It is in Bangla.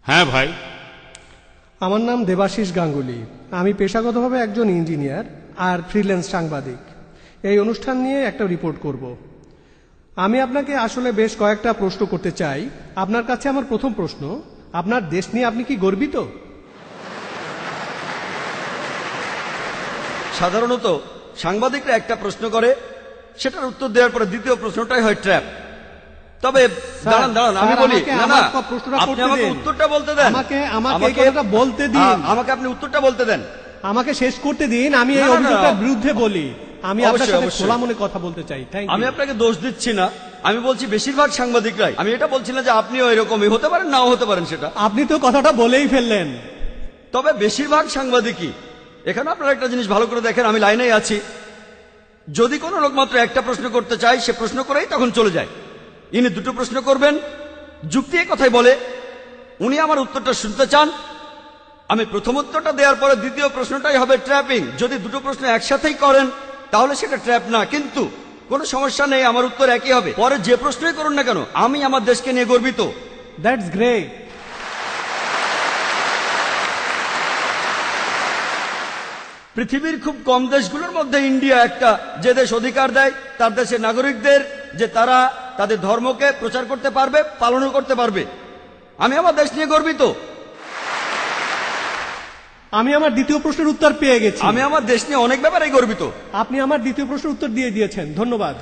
হ্যাঁ ভাই। আমার নাম দেবাশিস গাঙ্গুলি। আমি পেশাগতভাবে একজন ইঞ্জিনিয়ার আর ফ্রিল্যান্স সাংবাদিক। এই অনুষ্ঠান নিয়ে একটা রিপোর্ট করব। আমি আপনাকে আসলে বেশ কয়েকটা প্রশ্ন করতে চাই। আপনার কাছে আমার প্রথম প্রশ্ন, আপনার দেশ নিয়ে আপনি কি গর্বিত? সাধারণত সাংবাদিকরা একটা প্রশ্ন করে, সেটার উত্তর দেওয়ার পরে দ্বিতীয় প্রশ্নটাই হয় ট্র্যাপ। তবে দাঁড়ান দাঁড়ান, আমি বলি, না না, আপনি আমাকে উত্তরটা বলতে দেন। বলতে দিন, আমাকে আপনি উত্তরটা বলতে দেন, আমাকে শেষ করতে দিন। আমি এই অভিযোগটার বিরুদ্ধে বলি। আমি আপনার সাথে খোলা মনে কথা বলতে চাই। আমি আপনাকে দোষ দিচ্ছি না, আমি বলছি বেশিরভাগ সাংবাদিকরাই। আমি এটা বলছি না যে আপনিও এরকমই হতে পারেন, নাও হতে পারেন, সেটা আপনি তো কথাটা বলেই ফেললেন। তবে বেশিরভাগ সাংবাদিকই, এখানে আপনারা একটা জিনিস ভালো করে দেখেন, আমি লাইনেই আছি। যদি কোনো লোক মাত্র একটা প্রশ্ন করতে চায়, সে প্রশ্ন করেই তখন চলে যায়। ইনি দুটো প্রশ্ন করবেন, যুক্তি এ কথাই বলে উনি আমার উত্তরটা শুনতে চান। আমি প্রথম উত্তরটা দেওয়ার পরে দ্বিতীয় প্রশ্নটাই হবে ট্র্যাপিং। যদি দুটো প্রশ্ন একসাথেই করেন তাহলে সেটা ট্র্যাপ না, কিন্তু কোনো সমস্যা নেই, আমার উত্তর একই হবে। পরে যে প্রশ্নই করুন না কেন, আমি আমার দেশকে নিয়ে গর্বিত। That's great. পৃথিবীর খুব কম দেশগুলোর মধ্যে ইন্ডিয়া একটা, যে দেশ অধিকার দেয় তার দেশের নাগরিকদের যে তারা তাদের ধর্মকে প্রচার করতে পারবে, পালনও করতে পারবে। আমি আমার দেশ নিয়ে গর্বিত। আমি আমার দ্বিতীয় প্রশ্নের উত্তর পেয়ে গেছি। আমি আমার দেশ নিয়ে অনেক ব্যাপারেই গর্বিত। আপনি আমার দ্বিতীয় প্রশ্নের উত্তর দিয়ে দিয়েছেন, ধন্যবাদ।